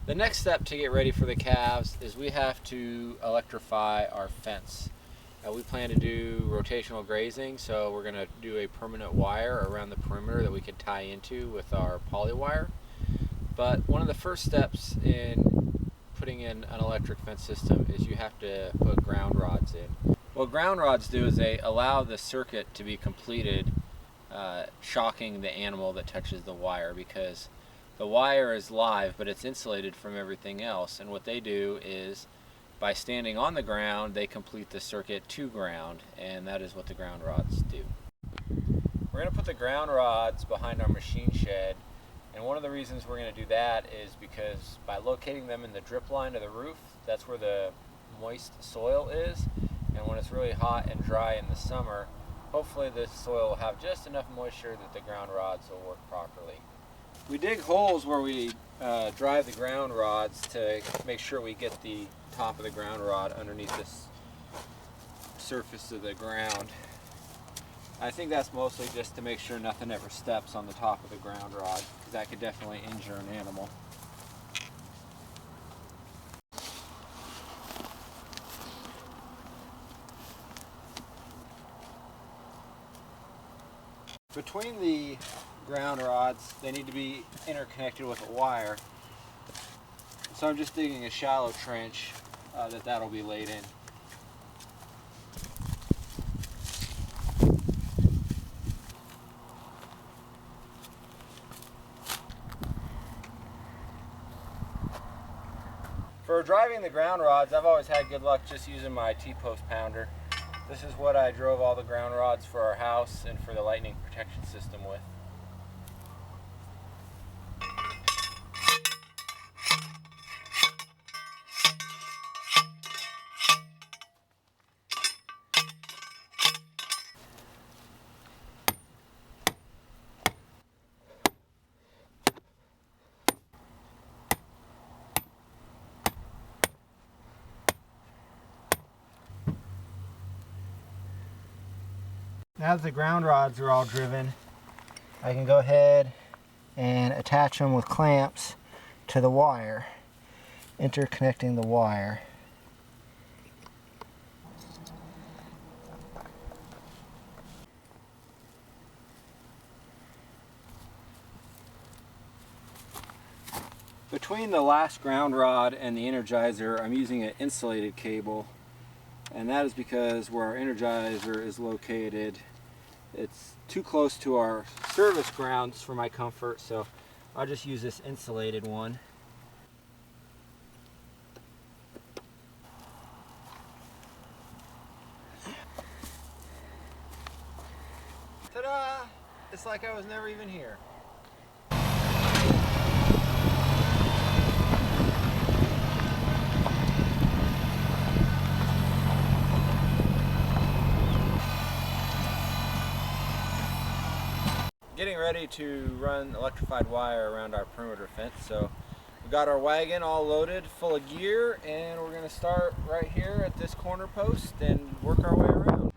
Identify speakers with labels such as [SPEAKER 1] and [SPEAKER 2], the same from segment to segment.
[SPEAKER 1] The next step to get ready for the calves is we have to electrify our fence. We plan to do rotational grazing, so we're going to do a permanent wire around the perimeter that we could tie into with our poly wire. But one of the first steps in putting in an electric fence system is you have to put ground rods in. What ground rods do is they allow the circuit to be completed, shocking the animal that touches the wire, because the wire is live but it's insulated from everything else, and what they do is by standing on the ground they complete the circuit to ground, and that is what the ground rods do. We're going to put the ground rods behind our machine shed, and one of the reasons we're going to do that is because by locating them in the drip line of the roof, that's where the moist soil is, and when it's really hot and dry in the summer, hopefully this soil will have just enough moisture that the ground rods will work properly. We dig holes where we drive the ground rods to make sure we get the top of the ground rod underneath this surface of the ground. I think that's mostly just to make sure nothing ever steps on the top of the ground rod, because that could definitely injure an animal. Between the ground rods, they need to be interconnected with a wire. So I'm just digging a shallow trench that'll be laid in. For driving the ground rods, I've always had good luck just using my T-post pounder. This is what I drove all the ground rods for our house and for the lightning protection system with. Now that the ground rods are all driven, I can go ahead and attach them with clamps to the wire, interconnecting the wire. Between the last ground rod and the energizer, I'm using an insulated cable, and that is because where our energizer is located, it's too close to our service grounds for my comfort, so I'll just use this insulated one. Ta-da! It's like I was never even here. Getting ready to run electrified wire around our perimeter fence. So we got our wagon all loaded full of gear, and we're going to start right here at this corner post and work our way around.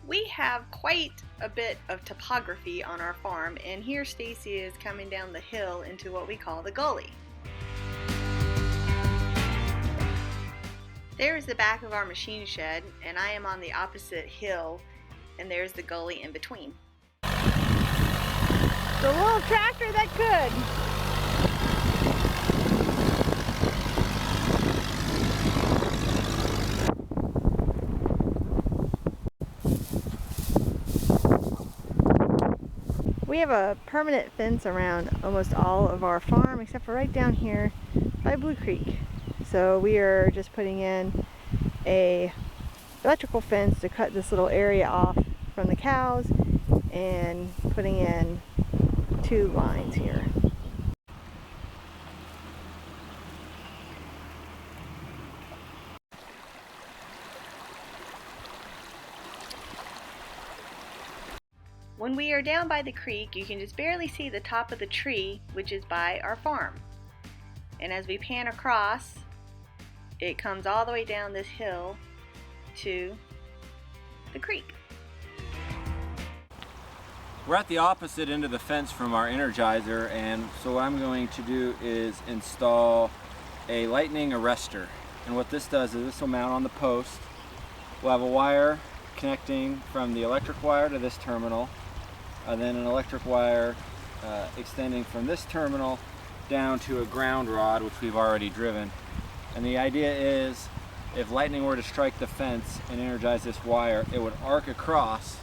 [SPEAKER 2] We have quite a bit of topography on our farm, and here Stacy is coming down the hill into what we call the gully. There's the back of our machine shed, and I am on the opposite hill, and there's the gully in between. The little tractor that could. We have a permanent fence around almost all of our farm except for right down here by Blue Creek. So we are just putting in a electrical fence to cut this little area off from the cows and putting in 2 lines here. When we are down by the creek, you can just barely see the top of the tree, which is by our farm. And as we pan across, it comes all the way down this hill to the creek.
[SPEAKER 1] We're at the opposite end of the fence from our energizer, and so what I'm going to do is install a lightning arrestor. And what this does is this will mount on the post. We'll have a wire connecting from the electric wire to this terminal, and then an electric wire extending from this terminal down to a ground rod, which we've already driven. And the idea is, if lightning were to strike the fence and energize this wire, it would arc across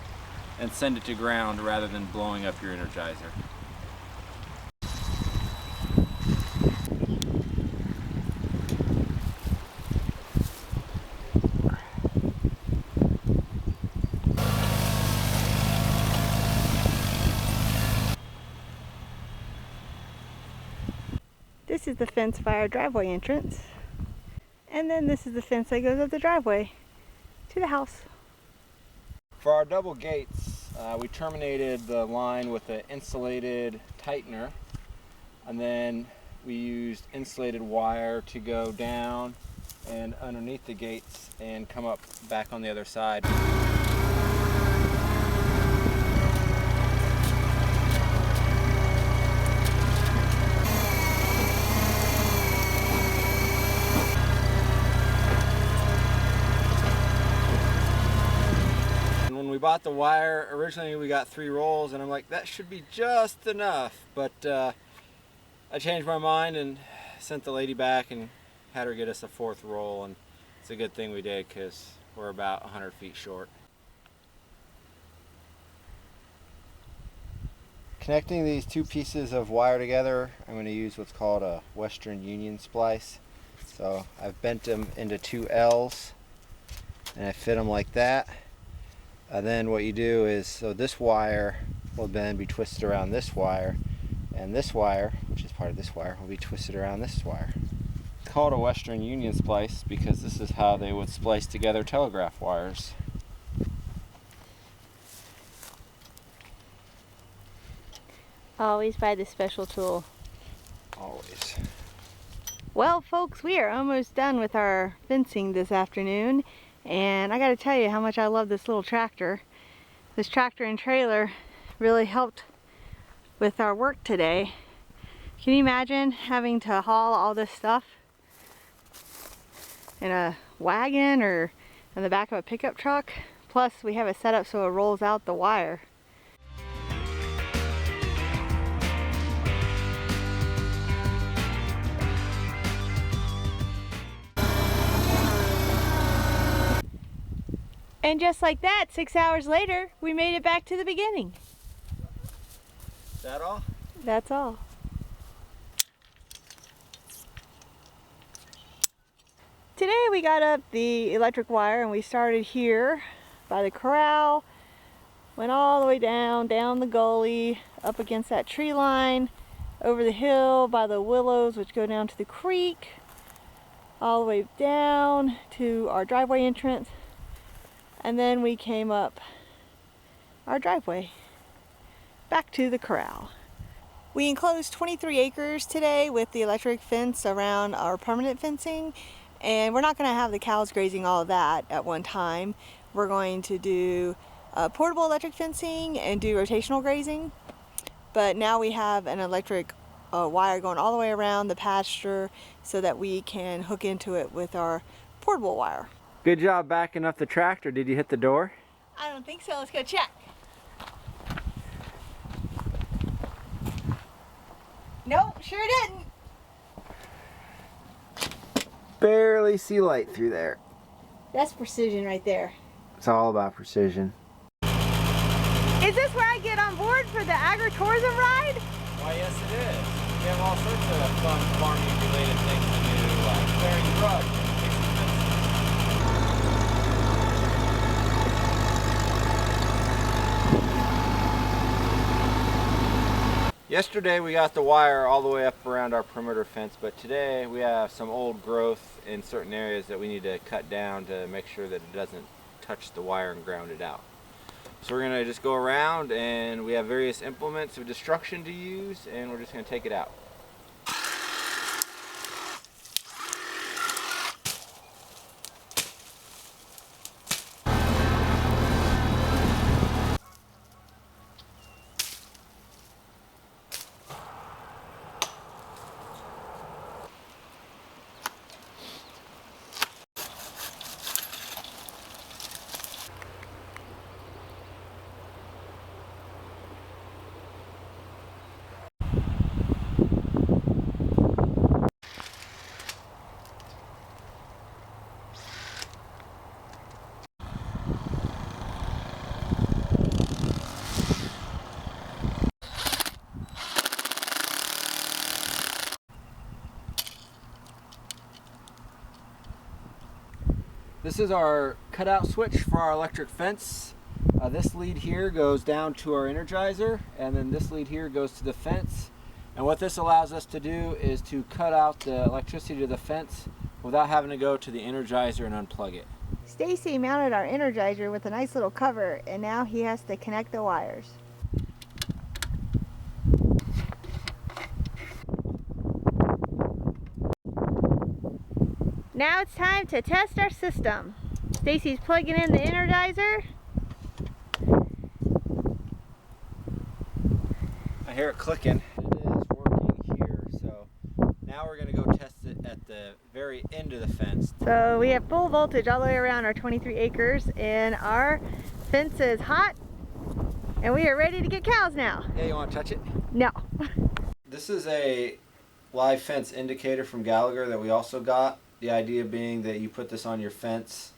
[SPEAKER 1] and send it to ground rather than blowing up your energizer.
[SPEAKER 2] This is the fence by our driveway entrance. And then this is the fence that goes up the driveway to the house.
[SPEAKER 1] For our double gates, we terminated the line with an insulated tightener, and then we used insulated wire to go down and underneath the gates and come up back on the other side. When we bought the wire, originally we got 3 rolls, and I'm like, that should be just enough. But I changed my mind and sent the lady back and had her get us a 4th roll, and it's a good thing we did because we're about 100 feet short. Connecting these 2 pieces of wire together, I'm going to use what's called a Western Union Splice. So I've bent them into 2 L's and I fit them like that. And then what you do is, so this wire will then be twisted around this wire, and this wire, which is part of this wire, will be twisted around this wire. It's called a Western Union Splice because this is how they would splice together telegraph wires.
[SPEAKER 2] Always buy the special tool.
[SPEAKER 1] Always.
[SPEAKER 2] Well, folks, we are almost done with our fencing this afternoon. And I got to tell you how much I love this little tractor. This tractor and trailer really helped with our work today. Can you imagine having to haul all this stuff in a wagon or in the back of a pickup truck? Plus, we have it set up so it rolls out the wire. And just like that, 6 hours later, we made it back to the beginning.
[SPEAKER 1] Is that all?
[SPEAKER 2] That's all. Today we got up the electric wire and we started here by the corral, went all the way down the gully, up against that tree line, over the hill by the willows which go down to the creek, all the way down to our driveway entrance. And then we came up our driveway back to the corral. We enclosed 23 acres today with the electric fence around our permanent fencing, and we're not going to have the cows grazing all of that at one time. We're going to do portable electric fencing and do rotational grazing, but now we have an electric wire going all the way around the pasture so that we can hook into it with our portable wire.
[SPEAKER 1] Good job backing up the tractor. Did you hit the door?
[SPEAKER 2] I don't think so. Let's go check. Nope, sure didn't.
[SPEAKER 1] Barely see light through there.
[SPEAKER 2] That's precision right there.
[SPEAKER 1] It's all about precision.
[SPEAKER 2] It's Is this where I get on board for the agritourism ride?
[SPEAKER 1] Why, yes it is. We have all sorts of fun farming related things to do, like clearing brush and fixing fences. Yesterday we got the wire all the way up around our perimeter fence, but today we have some old growth in certain areas that we need to cut down to make sure that it doesn't touch the wire and ground it out. So we're going to just go around, and we have various implements of destruction to use, and we're just going to take it out. This is our cutout switch for our electric fence. This lead here goes down to our energizer, and then this lead here goes to the fence. And what this allows us to do is to cut out the electricity to the fence without having to go to the energizer and unplug it.
[SPEAKER 2] Stacy mounted our energizer with a nice little cover, and now he has to connect the wires. Now it's time to test our system. Stacy's plugging in the energizer.
[SPEAKER 1] I hear it clicking. It is working here, so now we're going to go test it at the very end of the fence.
[SPEAKER 2] So we have full voltage all the way around our 23 acres, and our fence is hot, and we are ready to get cows now.
[SPEAKER 1] Yeah, you want to touch it?
[SPEAKER 2] No.
[SPEAKER 1] This is a live fence indicator from Gallagher that we also got. The idea being that you put this on your fence,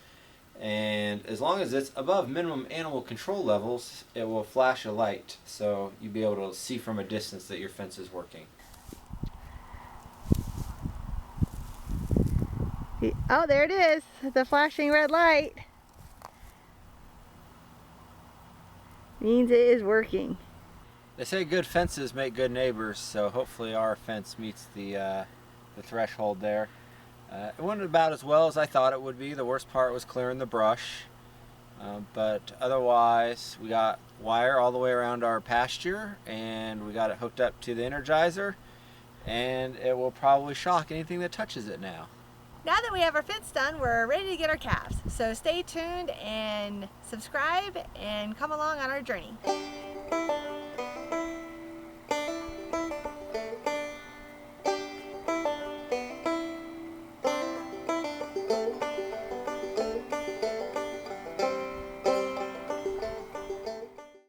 [SPEAKER 1] and as long as it's above minimum animal control levels, it will flash a light, so you'll be able to see from a distance that your fence is working.
[SPEAKER 2] Oh, there it is, the flashing red light. Means it is working.
[SPEAKER 1] They say good fences make good neighbors, so hopefully our fence meets the threshold there. It went about as well as I thought it would be. The worst part was clearing the brush. But otherwise, we got wire all the way around our pasture, and we got it hooked up to the energizer, and it will probably shock anything that touches it now.
[SPEAKER 2] Now that we have our fence done, we're ready to get our calves. So stay tuned and subscribe and come along on our journey.